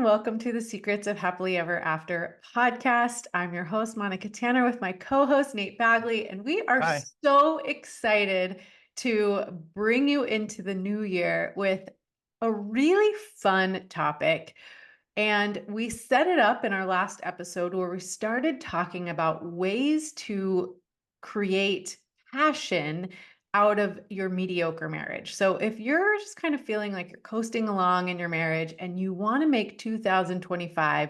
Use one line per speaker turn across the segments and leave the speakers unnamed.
welcome to the Secrets of Happily Ever After podcast. I'm your host, Monica Tanner, with my co-host, Nate Bagley, and we are
Hi.
so excited to bring you into the new year with a really fun topic. And we set it up in our last episode where we started talking about ways to create passion out of your mediocre marriage. So if you're just kind of feeling like you're coasting along in your marriage and you want to make 2025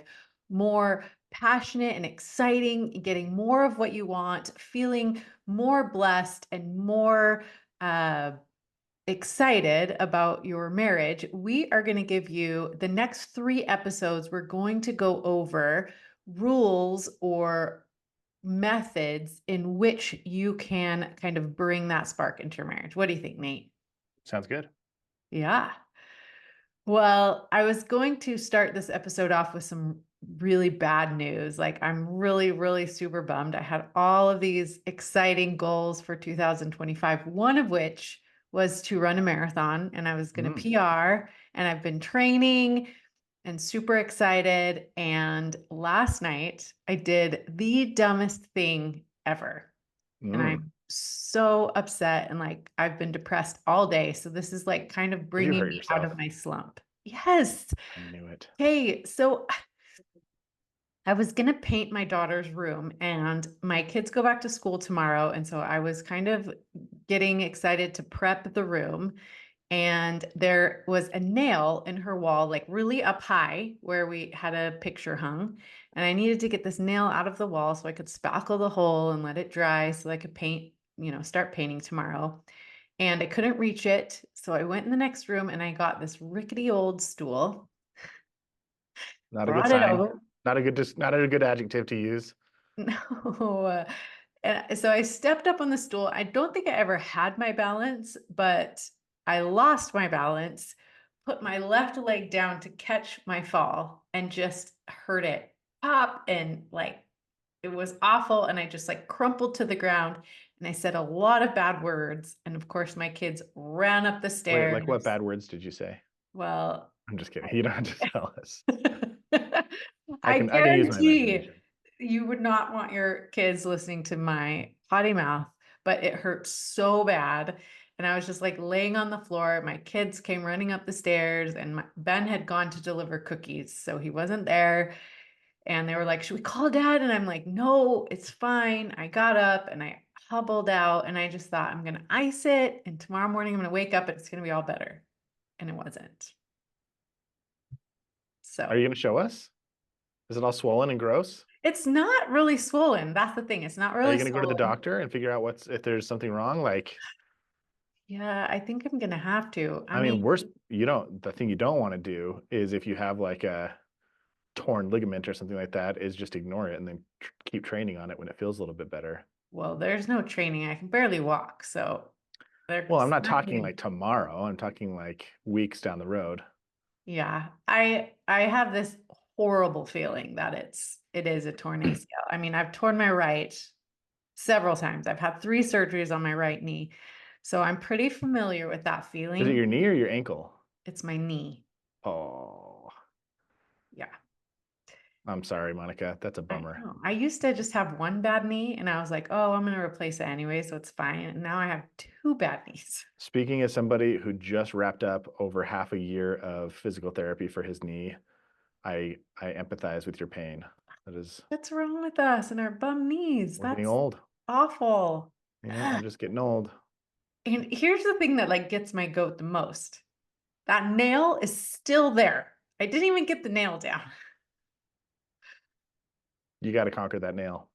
more passionate and exciting, getting more of what you want, feeling more blessed and more excited about your marriage, we are going to give you the next 3 episodes. We're going to go over rules or methods in which you can kind of bring that spark into your marriage. What do you think, Nate?
Sounds good.
Yeah. Well, I was going to start this episode off with some really bad news. Like, I'm really, really super bummed. I had all of these exciting goals for 2025, one of which was to run a marathon, and I was going to
Mm.
PR, and I've been training and super excited. And last night I did the dumbest thing ever. And
Mm.
I'm so upset and like I've been depressed all day. So this is like kind of
Did you
bringing
hurt
me out
yourself?
of my slump. Yes.
I knew it.
Okay. So I was going to paint my daughter's room, and my kids go back to school tomorrow. And so I was kind of getting excited to prep the room. And there was a nail in her wall, like really up high where we had a picture hung. And I needed to get this nail out of the wall so I could spackle the hole and let it dry so I could paint, start painting tomorrow. And I couldn't reach it. So I went in the next room and I got this rickety old stool,
Not a good
brought it
sign.
over.
Not a good adjective to use.
No. And so I stepped up on the stool. I don't think I ever had my balance, but I lost my balance, put my left leg down to catch my fall, and just heard it pop. And like, it was awful. And I just like crumpled to the ground. And I said a lot of bad words. And of course, my kids ran up the
Wait, like what
stairs.
bad words did you say?
Well,
I'm just kidding. You don't have to tell us.
I
I can use my
guarantee
imagination.
you would not want your kids listening to my potty mouth, but it hurt so bad. And I was just like laying on the floor. My kids came running up the stairs, and Ben had gone to deliver cookies, so he wasn't there. And they were like, "Should we call dad?" And I'm like, "No, it's fine." I got up and I hobbled out, and I just thought, I'm going to ice it. And tomorrow morning, I'm going to wake up and it's going to be all better. And it wasn't.
Are
So
you going to show us? Is it all swollen and gross?
it's not really swollen. That's the thing. It's not
Are you
really
going to go to the
swollen.
doctor and figure out if there's something wrong? Like,
Yeah, I think I'm gonna have to. I
I mean,
mean,
worst, the thing you don't want to do is if you have like a torn ligament or something like that, is just ignore it and then keep training on it when it feels a little bit better.
well, there's no training. I can barely walk, so
Well, I'm
there's
not
not
talking
gonna.
like tomorrow. I'm talking like weeks down the road.
Yeah, I have this horrible feeling that it is a torn ACL. I mean, I've torn my right several times. I've had 3 surgeries on my right knee, so I'm pretty familiar with that
Is it
feeling.
your knee or your ankle?
It's my knee.
Oh,
Yeah.
I'm sorry, Monica. That's a
I
bummer.
know. I used to just have one bad knee, and I was like, oh, I'm going to replace it anyway, so it's fine. And now I have 2 bad knees.
Speaking as somebody who just wrapped up over half a year of physical therapy for his knee, I empathize with your pain. That is,
What's wrong with us and our bum knees?
we're getting
That's
old.
awful.
Yeah, I'm just getting old.
And here's the thing that like gets my goat the most. That nail is still there. I didn't even get the nail down.
You got to conquer that nail.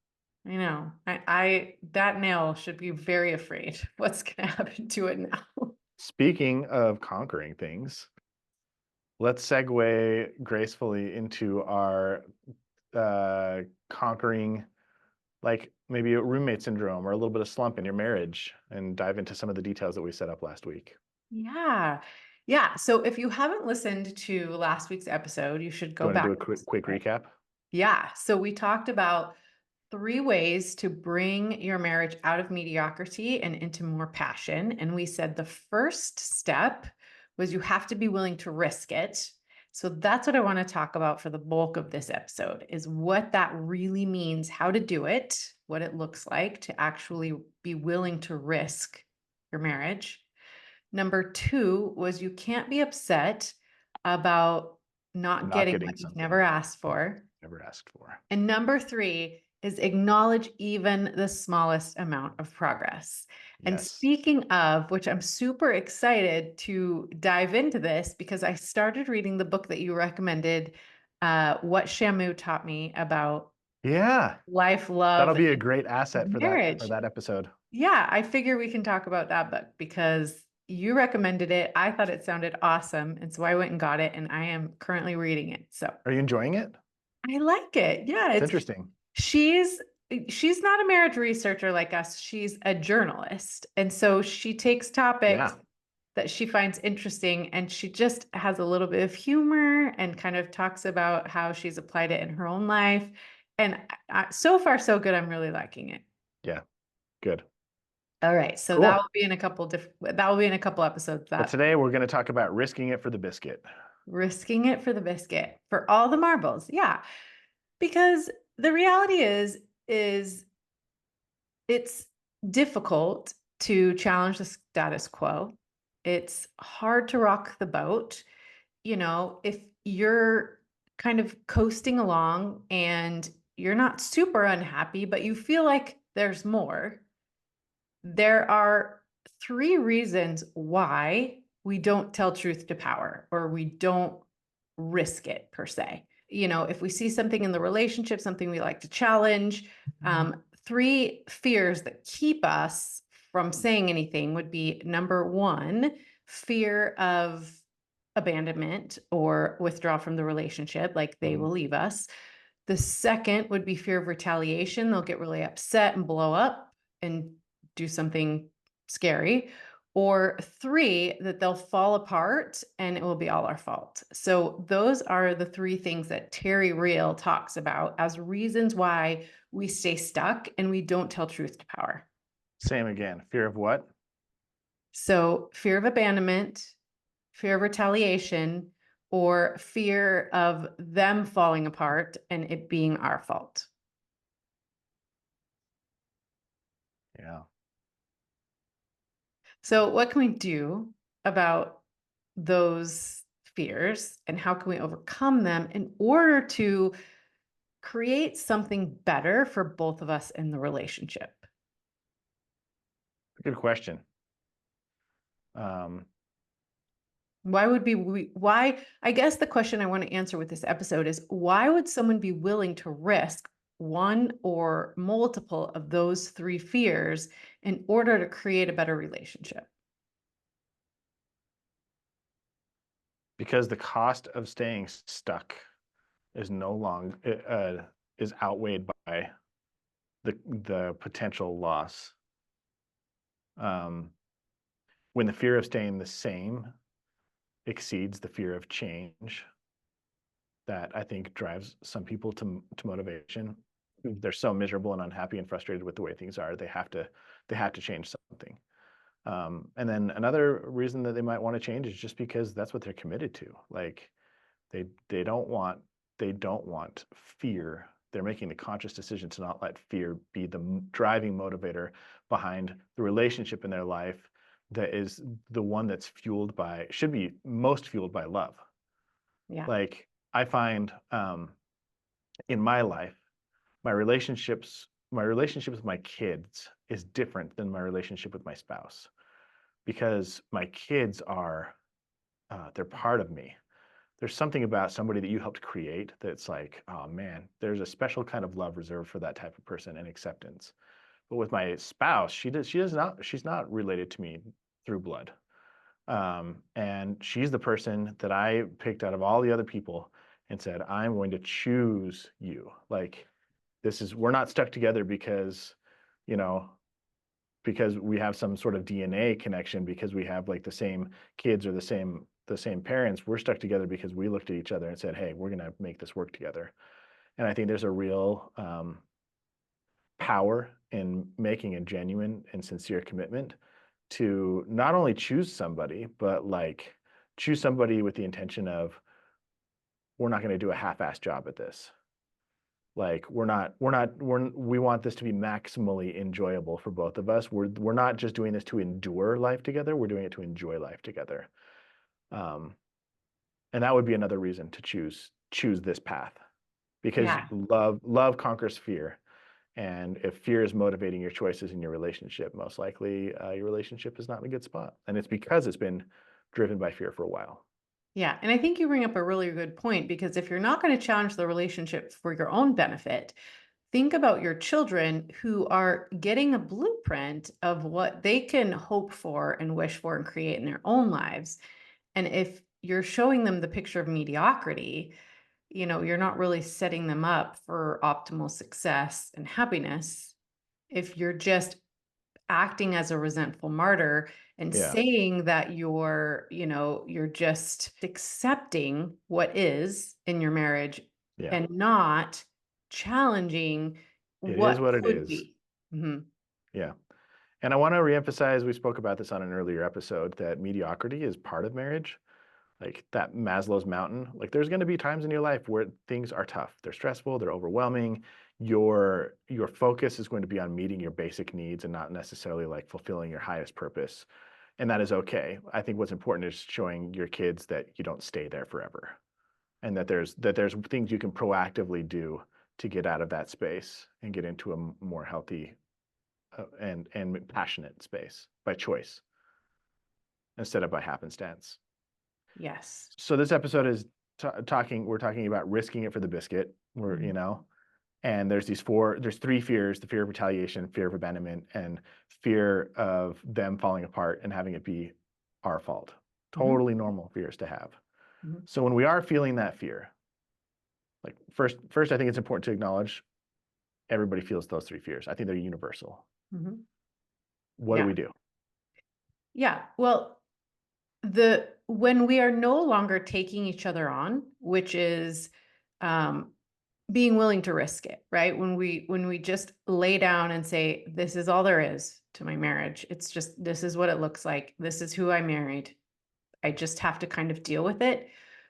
I know. I that nail should be very afraid. What's gonna happen to it now?
Speaking of conquering things, let's segue gracefully into our conquering, like maybe a roommate syndrome or a little bit of slump in your marriage, and dive into some of the details that we set up last week.
Yeah. Yeah. So if you haven't listened to last week's episode, you should
Do you
go
want to do
back
a
and
quick
listen
quick
to it.
recap?
Yeah. So we talked about 3 ways to bring your marriage out of mediocrity and into more passion. And we said the first step was you have to be willing to risk it. So that's what I want to talk about for the bulk of this episode is what that really means, how to do it, what it looks like to actually be willing to risk your marriage. Number two was you can't be upset about not
Not
getting
getting
what you've
something
never asked for.
never asked for.
And number three is acknowledge even the smallest amount of progress. And
Yes.
speaking of, which I'm super excited to dive into this because I started reading the book that you recommended, What Shamu Taught Me About
Yeah.
Life, Love,
That'll be a
and
great asset for
Marriage.
that episode.
Yeah, I figure we can talk about that book because you recommended it. I thought it sounded awesome. And so I went and got it, and I am currently reading it. So
Are you enjoying it?
I like it. Yeah,
It's
it's
interesting.
she's she's not a marriage researcher like us. She's a journalist. And so she takes topics
Yeah.
that she finds interesting and she just has a little bit of humor and kind of talks about how she's applied it in her own life. And so far so good. I'm really liking it.
Yeah. Good.
All right, so that
Cool.
will be in a couple different that will be in a couple episodes
But
that
today we're going to talk about risking it for the biscuit.
risking it for the biscuit for all the marbles. Yeah. Because the reality is it's difficult to challenge the status quo. It's hard to rock the boat. You know, if you're kind of coasting along and you're not super unhappy, but you feel like there's more, there are three reasons why we don't tell truth to power or we don't risk it per se. You know, if we see something in the relationship, something we like to challenge, three fears that keep us from saying anything would be number one, fear of abandonment or withdraw from the relationship, like they
Mhm.
will leave us. The second would be fear of retaliation. They'll get really upset and blow up and do something scary. Or three, that they'll fall apart and it will be all our fault. So, those are the three things that Terry Real talks about as reasons why we stay stuck and we don't tell truth to power.
Same again. Fear of what?
So, fear of abandonment, fear of retaliation, or fear of them falling apart and it being our fault.
Yeah.
So, what can we do about those fears and how can we overcome them in order to create something better for both of us in the relationship?
Good question. Um,
Why would be why I guess the question I want to answer with this episode is why would someone be willing to risk one or multiple of those three fears in order to create a better relationship?
because the cost of staying stuck is no long is outweighed by the potential loss. Um, when the fear of staying the same exceeds the fear of change, that I think drives some people to motivation. They're so miserable and unhappy and frustrated with the way things are. They have to change something. And then another reason that they might want to change is just because that's what they're committed to. Like they don't want fear. They're making a conscious decision to not let fear be the driving motivator behind the relationship in their life that is the one that's should be most fueled by love.
Yeah.
Like I find in my life, my relationship with my kids is different than my relationship with my spouse because my kids are they're part of me. There's something about somebody that you helped create that's like, oh man, there's a special kind of love reserved for that type of person and acceptance. But with my spouse, she's not related to me through blood. And she's the person that I picked out of all the other people and said, I'm going to choose you. Like we're not stuck together you know, because we have some sort of DNA connection because we have like the same kids or the same parents. We're stuck together because we looked at each other and said, "Hey, we're going to make this work together." And I think there's a real power in making a genuine and sincere commitment to not only choose somebody, but like choose somebody with the intention of we're not going to do a half-assed job at this. Like we want this to be maximally enjoyable for both of us. We're not just doing this to endure life together. We're doing it to enjoy life together. Um, and that would be another reason to choose this path, because
Yeah.
love conquers fear. And if fear is motivating your choices in your relationship, most likely your relationship is not in a good spot. And it's because it's been driven by fear for a while.
Yeah. And I think you bring up a really good point, because if you're not going to challenge the relationship for your own benefit, think about your children who are getting a blueprint of what they can hope for and wish for and create in their own lives. And if you're showing them the picture of mediocrity, you're not really setting them up for optimal success and happiness. If you're just acting as a resentful martyr and
Yeah,
saying that you're just accepting what is in your marriage
yeah.
and not challenging
It is
what
what it
could
is.
be. Mhm.
Yeah. And I want to reemphasize, we spoke about this on an earlier episode, that mediocrity is part of marriage. Like that Maslow's mountain, like there's going to be times in your life where things are tough. They're stressful, they're overwhelming. Your focus is going to be on meeting your basic needs and not necessarily like fulfilling your highest purpose. And that is okay. I think what's important is showing your kids that you don't stay there forever, and that there's things you can proactively do to get out of that space and get into a more healthy and passionate space by choice instead of by happenstance.
Yes.
So this episode is we're talking about risking it for the biscuit.
Mhm.
And there's three fears: the fear of retaliation, fear of abandonment, and fear of them falling apart and having it be our fault.
Mhm.
Totally normal fears to have.
Mhm.
So when we are feeling that fear, like first I think it's important to acknowledge everybody feels those three fears. I think they're universal.
Mhm.
What do
Yeah.
we do?
Yeah. Well, the when we are no longer taking each other on, which is um being willing to risk it, right? When we just lay down and say, this is all there is to my marriage. It's just, this is what it looks like. This is who I married. I just have to kind of deal with it.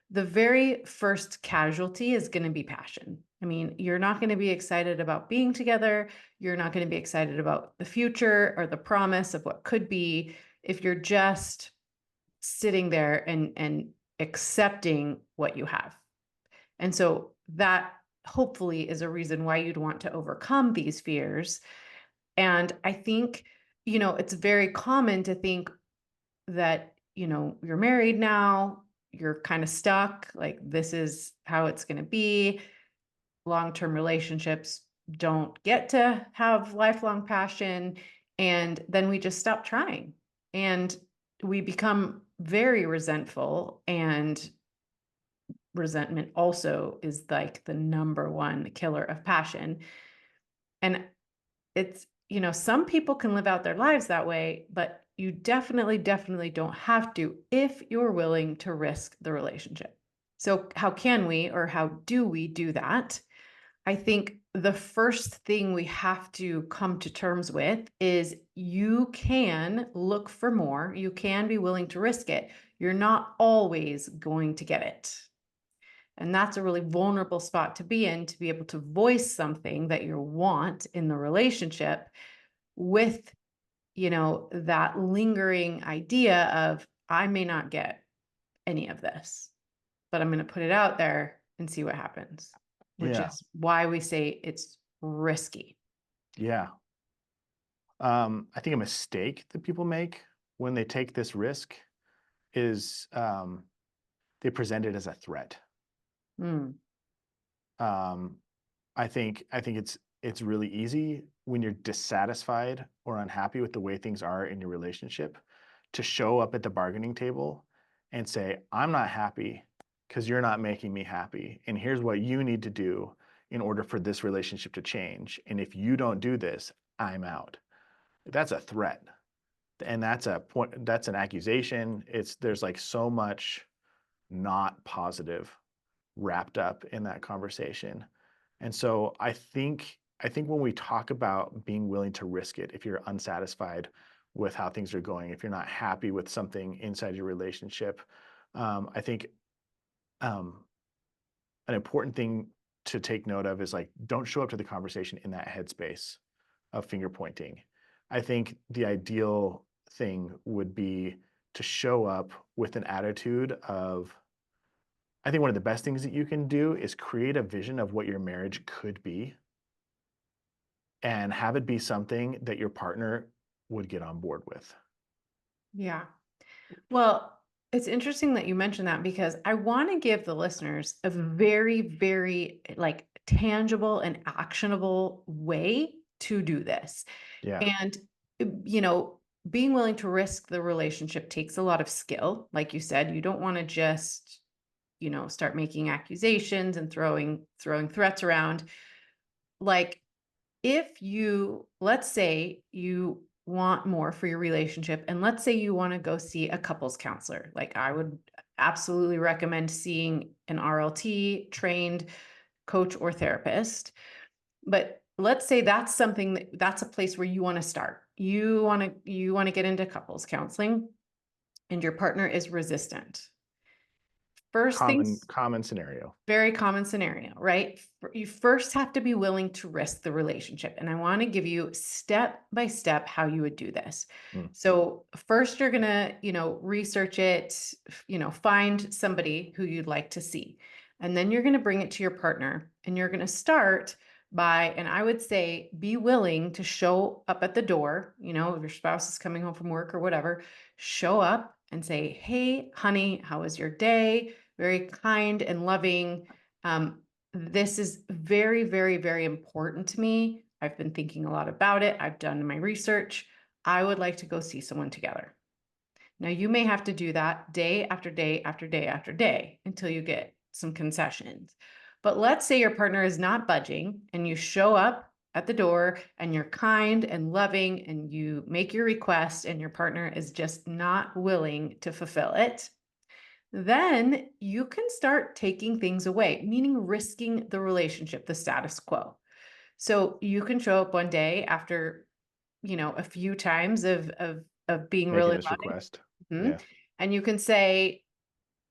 The very first casualty is going to be passion. I mean, you're not going to be excited about being together. You're not going to be excited about the future or the promise of what could be if you're just sitting there and accepting what you have. And so that hopefully is a reason why you'd want to overcome these fears. And I think, it's very common to think that, you're married now, you're kind of stuck, like this is how it's going to be. Long-term relationships don't get to have lifelong passion. And then we just stop trying. And we become very resentful, and resentment also is like the number one killer of passion. And it's, some people can live out their lives that way, but you definitely, definitely don't have to if you're willing to risk the relationship. So, how can we, or how do we do that? I think the first thing we have to come to terms with is you can look for more. You can be willing to risk it. You're not always going to get it. And that's a really vulnerable spot to be in, to be able to voice something that you want in the relationship with, that lingering idea of, I may not get any of this, but I'm going to put it out there and see what happens, which
Yeah,
is why we say it's risky.
yeah. I think a mistake that people make when they take this risk is they present it as a threat.
Mm,
Um, I think it's really easy when you're dissatisfied or unhappy with the way things are in your relationship to show up at the bargaining table and say, "I'm not happy because you're not making me happy, and here's what you need to do in order for this relationship to change. And if you don't do this, I'm out." That's a threat, and that's an accusation. There's like so much not positive wrapped up in that conversation. And so I think when we talk about being willing to risk it, if you're unsatisfied with how things are going, if you're not happy with something inside your relationship, I think um, an important thing to take note of is like, don't show up to the conversation in that headspace of finger pointing. I think the ideal thing would be to show up with an attitude of, I think one of the best things that you can do is create a vision of what your marriage could be and have it be something that your partner would get on board with.
Yeah. Well, it's interesting that you mentioned that because I want to give the listeners a very, very like tangible and actionable way to do this.
Yeah.
And, you know, being willing to risk the relationship takes a lot of skill. Like you said, you don't want to just, start making accusations and throwing threats around. Like if you, let's say you want more for your relationship, and let's say you want to go see a couples counselor, like I would absolutely recommend seeing an RLT trained coach or therapist. But let's say that's a place where you want to start. You want to get into couples counseling and your partner is resistant. First things
Common scenario.
Very common scenario, right? You first have to be willing to risk the relationship. And I want to give you step by step how you would do this.
Mm.
So, first you're going to, research it, find somebody who you'd like to see. And then you're going to bring it to your partner and you're going to start by, and I would say, be willing to show up at the door, if your spouse is coming home from work or whatever, show up and say, "Hey, honey, how was your day?" Very kind and loving. This is very, very, very important to me. I've been thinking a lot about it. I've done my research. I would like to go see someone together. Now, you may have to do that day after day after day after day until you get some concessions. But let's say your partner is not budging and you show up at the door and you're kind and loving and you make your request and your partner is just not willing to fulfill it. Then you can start taking things away, meaning risking the relationship, the status quo. So you can show up one day after, a few times of being
Making
really
this
loving.
request.
Mhm.
Yeah.
And you can say,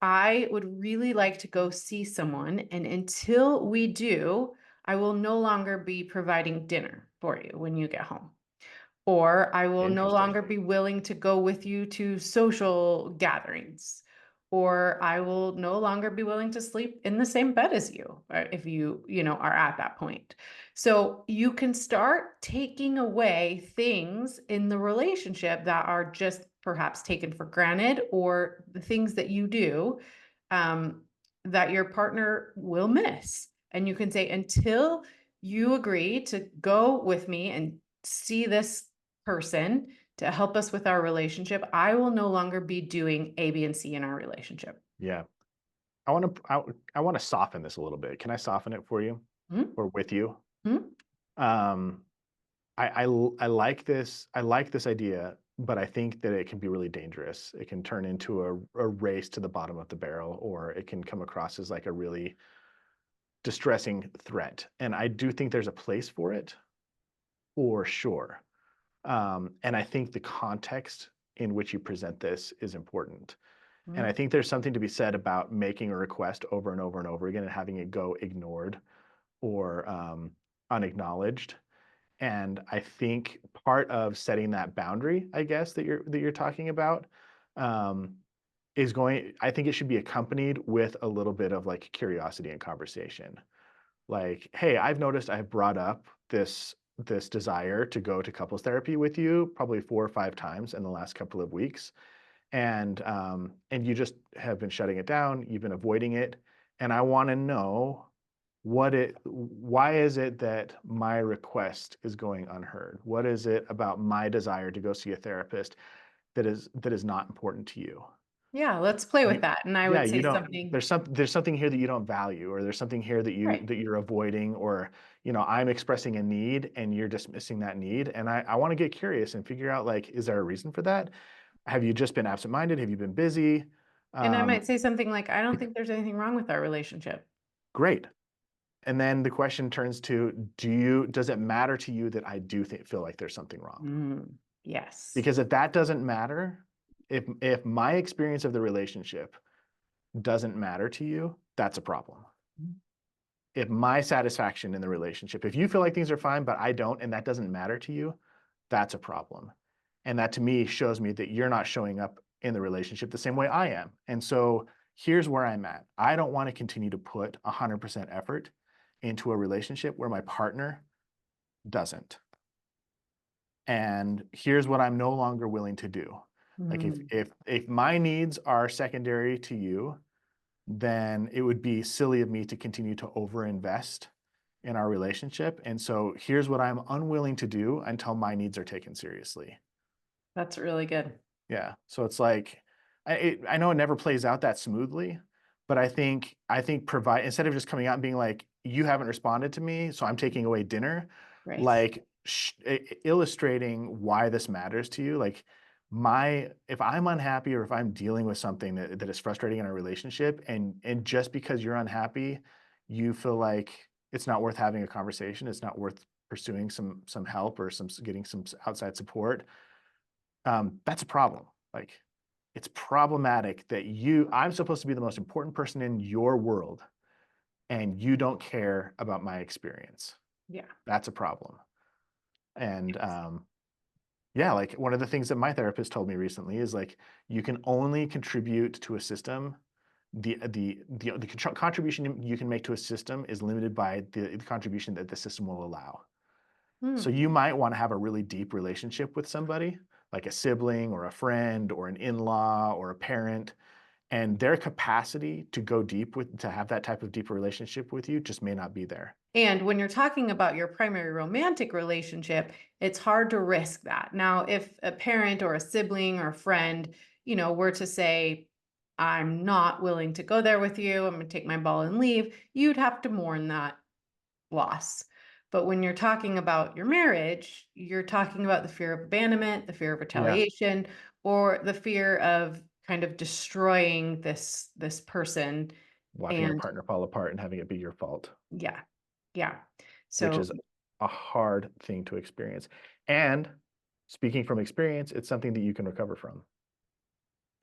"I would really like to go see someone. And until we do, I will no longer be providing dinner for you when you get home. Or I will no
Interesting.
longer be willing to go with you to social gatherings. Or I will no longer be willing to sleep in the same bed as you, if you are at that point. So you can start taking away things in the relationship that are just perhaps taken for granted, or the things that you do um, that your partner will miss. And you can say, until you agree to go with me and see this person to help us with our relationship, I will no longer be doing A, B, and C in our relationship."
Yeah. I want to soften this a little bit. Can I soften it for you
Mhm,
or with you?
mhm.
Um, I like this. I like this idea, but I think that it can be really dangerous. It can turn into a race to the bottom of the barrel, or it can come across as like a really distressing threat. And I do think there's a place for it, for sure. And I think the context in which you present this is important. And I
Mhm.
think there's something to be said about making a request over and over and over again and having it go ignored or unacknowledged. And I think part of setting that boundary, I guess that you're talking about, um, is going. I think it should be accompanied with a little bit of like curiosity and conversation. Like, hey, I've noticed I've brought up this desire to go to couples therapy with you probably 4 or 5 times in the last couple of weeks, and you just have been shutting it down. You've been avoiding it, and I want to know why is it that my request is going unheard? What is it about my desire to go see a therapist that is not important to you?
Yeah, let's play with
You
that. And I
Yeah,
would
you
say
don't
something,
there's something here that you don't value, or there's something here that
right.
you're avoiding, or, I'm expressing a need and you're dismissing that need, and I wanna get curious and figure out, like, is there a reason for that? Have you just been absent-minded? Have you been busy?
And I
Um,
might say something like, "I don't think there's anything wrong with our relationship."
Great. And then the question turns to, does it matter to you that I do feel like there's something wrong?
Yes.
Because if that doesn't matter, if my experience of the relationship doesn't matter to you, that's a problem. if my satisfaction in the relationship, if you feel like things are fine, but I don't, and that doesn't matter to you, that's a problem. And that to me shows me that you're not showing up in the relationship the same way I am. And so here's where I'm at. I don't want to continue to put 100% effort into a relationship where my partner doesn't. And here's what I'm no longer willing to do. Like
Mm,
if my needs are secondary to you, then it would be silly of me to continue to overinvest in our relationship. And so here's what I'm unwilling to do until my needs are taken seriously.
that's really good.
Yeah. So it's like I know it never plays out that smoothly, but I think provide instead of just coming out and being like, you haven't responded to me, so I'm taking away dinner,
Right.
like illustrating why this matters to you. Like my if I'm unhappy or if I'm dealing with something that is frustrating in our relationship, and just because you're unhappy, you feel like it's not worth having a conversation, it's not worth pursuing some help or getting some outside support, that's a problem. Like, it's problematic that I'm supposed to be the most important person in your world, and you don't care about my experience.
Yeah.
That's a problem. And yeah, like one of the things that my therapist told me recently is like you can only contribute to a system. The contribution you can make to a system is limited by the contribution that the system will allow. So
Hmm.
you might want to have a really deep relationship with somebody, like a sibling or a friend or an in-law or a parent, and their capacity to go deep to have that type of deeper relationship with you just may not be there.
And when you're talking about your primary romantic relationship, it's hard to risk that. Now, if a parent or a sibling or a friend, were to say, I'm not willing to go there with you, I'm going to take my ball and leave, you'd have to mourn that loss. But when you're talking about your marriage, you're talking about the fear of abandonment, the fear of
Yeah,
retaliation, or the fear of kind of destroying this person.
watching your
And
partner fall apart and having it be your fault,
yeah, yeah.
which
So
is a hard thing to experience. And speaking from experience, it's something that you can recover from.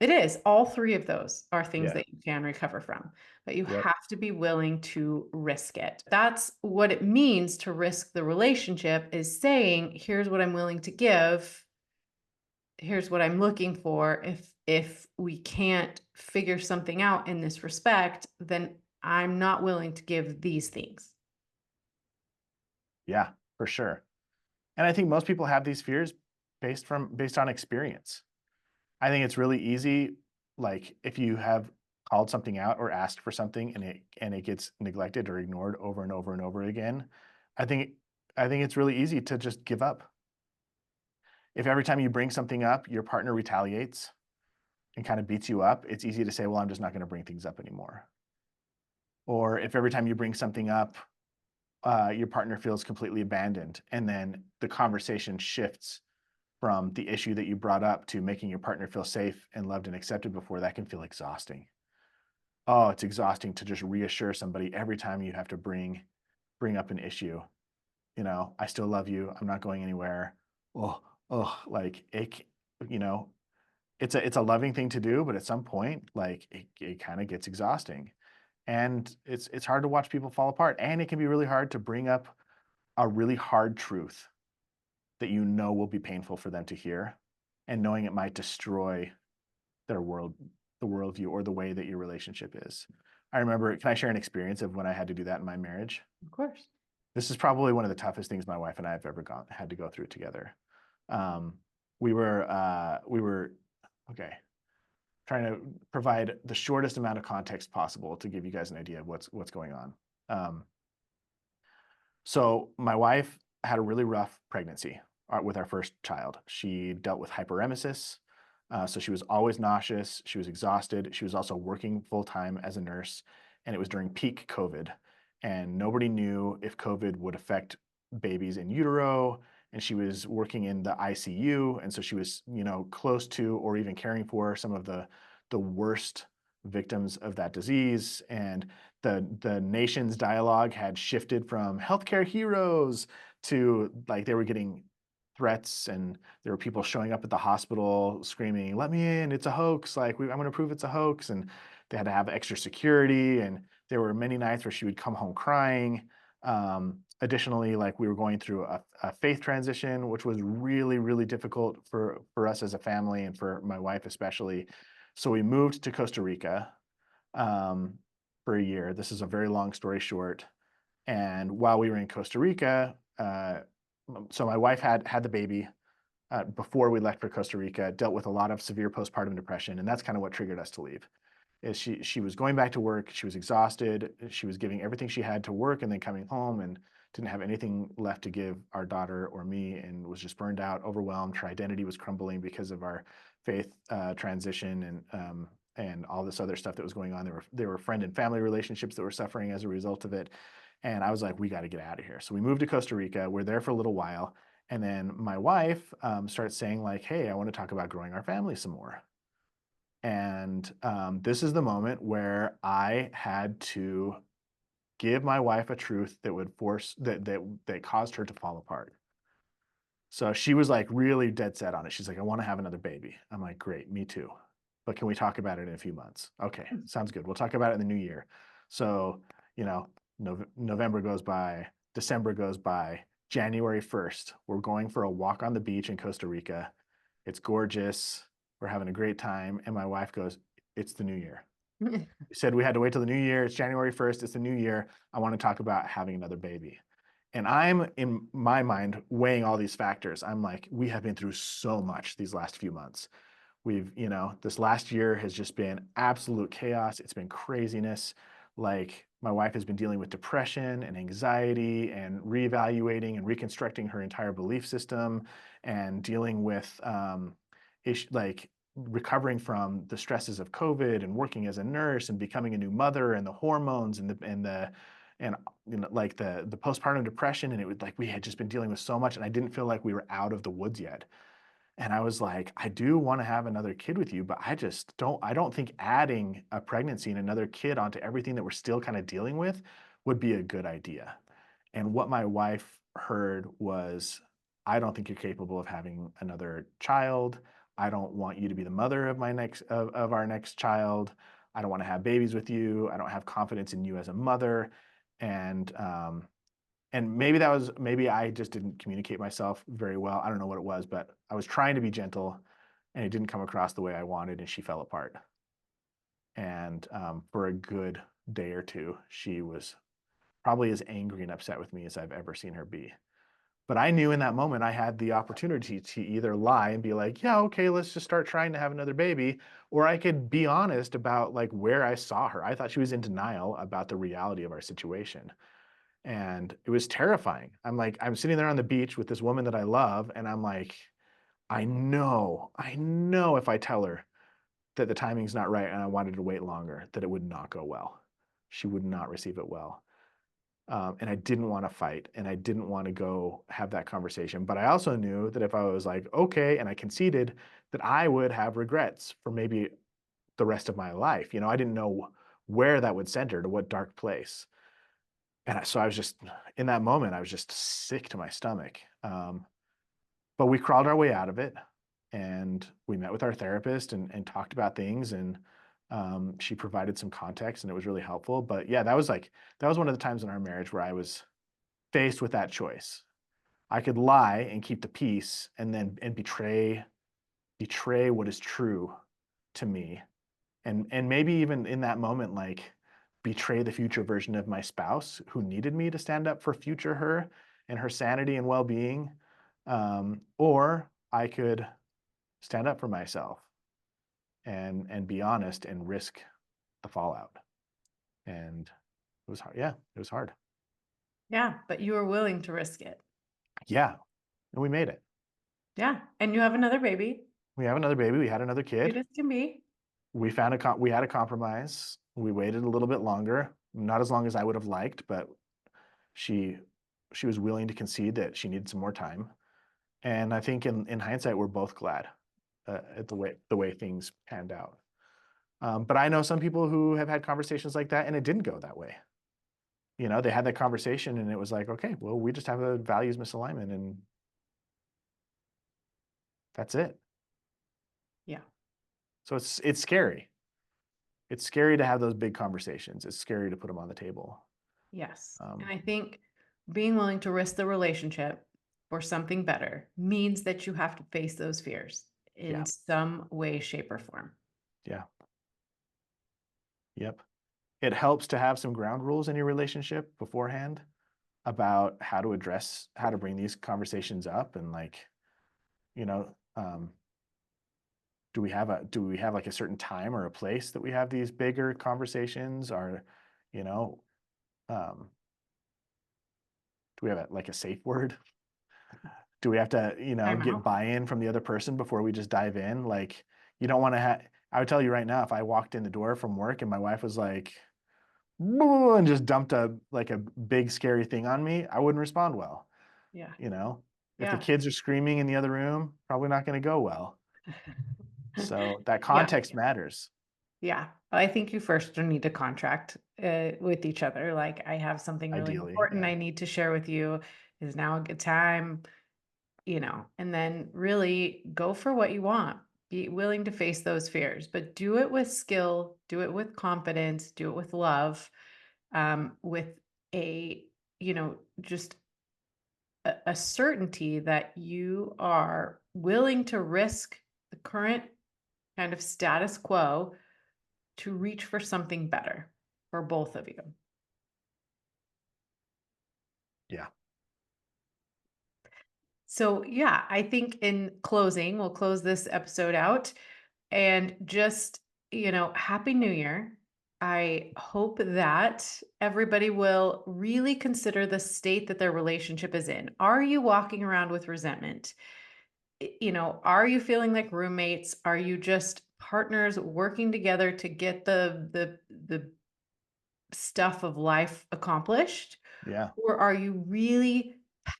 it is. All three of those are things
Yeah.
that you can recover from, but you
Yep.
have to be willing to risk it. That's what it means to risk the relationship is saying, here's what I'm willing to give. Here's what I'm looking for. If we can't figure something out in this respect, then I'm not willing to give these things.
Yeah, for sure. And I think most people have these fears based on experience. I think it's really easy, like, if you have called something out or asked for something and it gets neglected or ignored over and over and over again, I think I think it's really easy to just give up. If every time you bring something up, your partner retaliates and kind of beats you up, it's easy to say, "Well, I'm just not gonna bring things up anymore." Or if every time you bring something up, your partner feels completely abandoned, and then the conversation shifts from the issue that you brought up to making your partner feel safe and loved and accepted before, that can feel exhausting. Oh, it's exhausting to just reassure somebody every time you have to bring up an issue. "I still love you. I'm not going anywhere." Oh, oh, like you know, it's a loving thing to do, but at some point, like it kind of gets exhausting. And it's hard to watch people fall apart. And it can be really hard to bring up a really hard truth that will be painful for them to hear, and knowing it might destroy their the worldview or the way that your relationship is. I remember, can I share an experience of when I had to do that in my marriage?
Of course.
This is probably one of the toughest things my wife and I have ever had to go through together. Um, we were okay, trying to provide the shortest amount of context possible to give you guys an idea of what's going on. Um, So my wife had a really rough pregnancy with our first child. She dealt with hyperemesis. So she was always nauseous. She was exhausted. She was also working full time as a nurse. And it was during peak COVID. And nobody knew if COVID would affect babies in utero. And she was working in the ICU. And so she was, close to or even caring for some of the worst victims of that disease. And the nation's dialogue had shifted from healthcare heroes to, like, they were getting threats, and there were people showing up at the hospital screaming, "Let me in, it's a hoax, like I'm going to prove it's a hoax." And they had to have extra security, and There were many nights where she would come home crying. Additionally, like we were going through a faith transition, which was really, really difficult for us as a family and for my wife especially. So we moved to Costa Rica um, for a year. This is a very long story short. And while we were in Costa Rica, so my wife had the baby before we left for Costa Rica, dealt with a lot of severe postpartum depression, and that's kind of what triggered us to leave. Is she was going back to work, she was exhausted, she was giving everything she had to work and then coming home and didn't have anything left to give our daughter or me and was just burned out, overwhelmed. Her identity was crumbling because of our faith transition and all this other stuff that was going on. There were friend and family relationships that were suffering as a result of it. And I was like, we got to get out of here. So we moved to Costa Rica. We're there for a little while. And then my wife starts saying like, hey, I want to talk about growing our family some more. And this is the moment where I had to give my wife a truth that would force that caused her to fall apart. So she was like really dead set on it. She's like, I want to have another baby. I'm like, great, me too. But can we talk about it in a few months? Okay, sounds good. We'll talk about it in the new year. So, you know, November goes by, December goes by, January 1st, we're going for a walk on the beach in Costa Rica. It's gorgeous. We're having a great time. And my wife goes, it's the new year. We said we had to wait till the new year. It's January 1st. It's the new year. I want to talk about having another baby. And I'm in my mind weighing all these factors. I'm like, we have been through so much these last few months. This last year has just been absolute chaos. It's been craziness. Like, my wife has been dealing with depression and anxiety and reevaluating and reconstructing her entire belief system and dealing with like recovering from the stresses of COVID and working as a nurse and becoming a new mother and the hormones and like the postpartum depression. And it was like we had just been dealing with so much, and I didn't feel like we were out of the woods yet. And I was like, I do want to have another kid with you, but I don't think adding a pregnancy and another kid onto everything that we're still kind of dealing with would be a good idea. And what my wife heard was, I don't think you're capable of having another child. I don't want you to be the mother of of our next child. I don't want to have babies with you. I don't have confidence in you as a mother. And maybe I just didn't communicate myself very well. I don't know what it was, but I was trying to be gentle and it didn't come across the way I wanted, and she fell apart. And for a good day or two, she was probably as angry and upset with me as I've ever seen her be. But I knew in that moment I had the opportunity to either lie and be like, yeah, okay, let's just start trying to have another baby, or I could be honest about like where I saw her. I thought she was in denial about the reality of our situation. And it was terrifying. I'm sitting there on the beach with this woman that I love, and I'm like, I know if I tell her that the timing's not right and I wanted to wait longer, that it would not go well. She would not receive it well. And I didn't want to fight and I didn't want to go have that conversation. But I also knew that if I was like, okay, and I conceded, that I would have regrets for maybe the rest of my life. I didn't know where that would center, to what dark place. And so I was just, in that moment, I was just sick to my stomach. But we crawled our way out of it and we met with our therapist and talked about things. And she provided some context and it was really helpful. But yeah, that was one of the times in our marriage where I was faced with that choice. I could lie and keep the peace and betray what is true to me, and maybe even in that moment, like, betray the future version of my spouse who needed me to stand up for future her and her sanity and well-being. Or I could stand up for myself and be honest and risk the fallout. And it was hard. Yeah, it was hard.
Yeah, but you were willing to risk it.
Yeah, and we made it.
Yeah, and you have another baby.
We have another baby. We had another
Cute
kid.
as can be.
We had a compromise. We waited a little bit longer, not as long as I would have liked, but she she was willing to concede that she needed some more time. And I think in hindsight, we're both glad at the way things panned out. But I know some people who have had conversations like that, and it didn't go that way. They had that conversation, and it was like, okay, well, we just have a values misalignment, and that's it.
Yeah.
So it's scary. It's scary to have those big conversations. It's scary to put them on the table.
Yes. And
Um,
I think being willing to risk the relationship for something better means that you have to face those fears in
yeah,
some way, shape, or form.
yeah, yep. It helps to have some ground rules in your relationship beforehand about how to bring these conversations up, and like, you know, do we have like a certain time or a place that we have these bigger conversations, or, you know, um, do we have like a safe word? Do we have to,
Time
get
out.
buy-in from the other person before we just dive in? Like, you don't want to have, I would tell you right now, if I walked in the door from work and my wife was like, "Boo," and just dumped a big scary thing on me, I wouldn't respond well,
Yeah.
you know? If the
Yeah.
kids are screaming in the other room, probably not going to go well. So that
Yeah.
context matters,
Yeah. I think you first need to contract with each other. Like, I have something really
ideally.
important
Yeah.
I need to share with you. Is now a good time? And then really go for what you want. Be willing to face those fears, but do it with skill, do it with confidence, do it with love, with a, just a certainty that you are willing to risk the current kind of status quo to reach for something better for both of you.
Yeah.
So, yeah, I think in closing, we'll close this episode out and just, Happy New Year. I hope that everybody will really consider the state that their relationship is in. Are you walking around with resentment? Are you feeling like roommates? Are you just partners working together to get the stuff of life accomplished?
Yeah.
Or are you really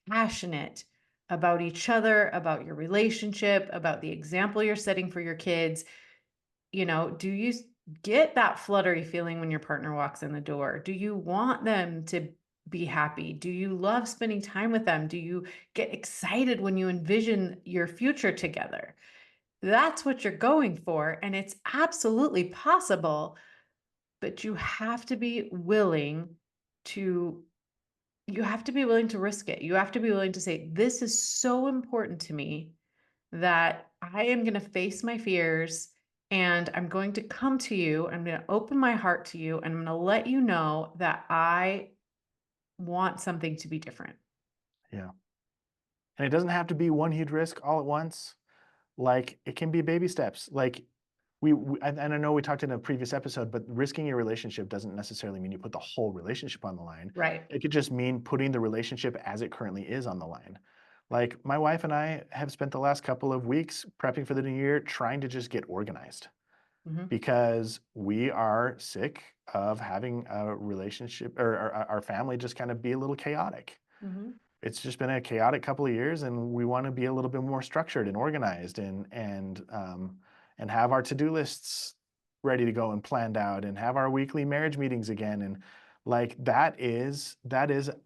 passionate about each other, about your relationship, about the example you're setting for your kids? Do you get that fluttery feeling when your partner walks in the door? Do you want them to be happy? Do you love spending time with them? Do you get excited when you envision your future together? That's what you're going for. And it's absolutely possible, but to you have to be willing to risk it. You have to be willing to say, this is so important to me that I am going to face my fears and I'm going to come to you. I'm going to open my heart to you and I'm going to let you know that I want something to be different.
Yeah. And it doesn't have to be one huge risk all at once. Like, it can be baby steps. Like, and I know we talked in a previous episode, but risking your relationship doesn't necessarily mean you put the whole relationship on the line.
Right.
It could just mean putting the relationship as it currently is on the line. Like, my wife and I have spent the last couple of weeks prepping for the new year trying to just get organized,
Hmm.
because we are sick of having a relationship, or our family just kind of be a little chaotic.
Hmm.
It's just been a chaotic couple of years, and we want to be a little bit more structured and organized, and have our to-do lists ready to go and planned out, and have our weekly marriage meetings again. And like, that is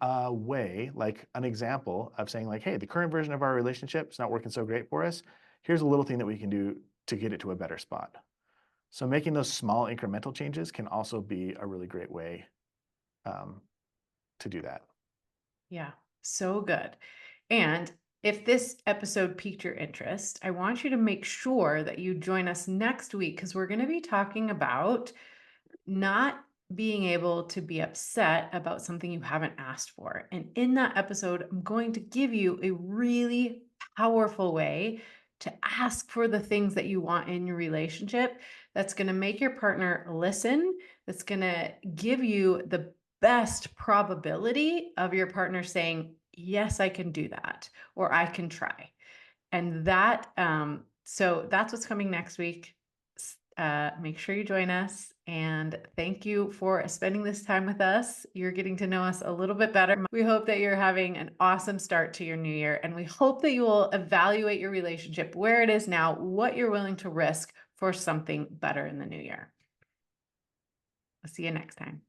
a way, like an example of saying like, hey, the current version of our relationship is not working so great for us. Here's a little thing that we can do to get it to a better spot. So making those small incremental changes can also be a really great way, um, to do that.
Yeah. So good. And if this episode piqued your interest, I want you to make sure that you join us next week because we're going to be talking about not being able to be upset about something you haven't asked for. And in that episode, I'm going to give you a really powerful way to ask for the things that you want in your relationship that's going to make your partner listen, that's going to give you the best probability of your partner saying, yes, I can do that, or I can try. And so that's what's coming next week. Make sure you join us. And thank you for spending this time with us. You're getting to know us a little bit better. We hope that you're having an awesome start to your new year. And we hope that you will evaluate your relationship where it is now, what you're willing to risk for something better in the new year. I'll see you next time.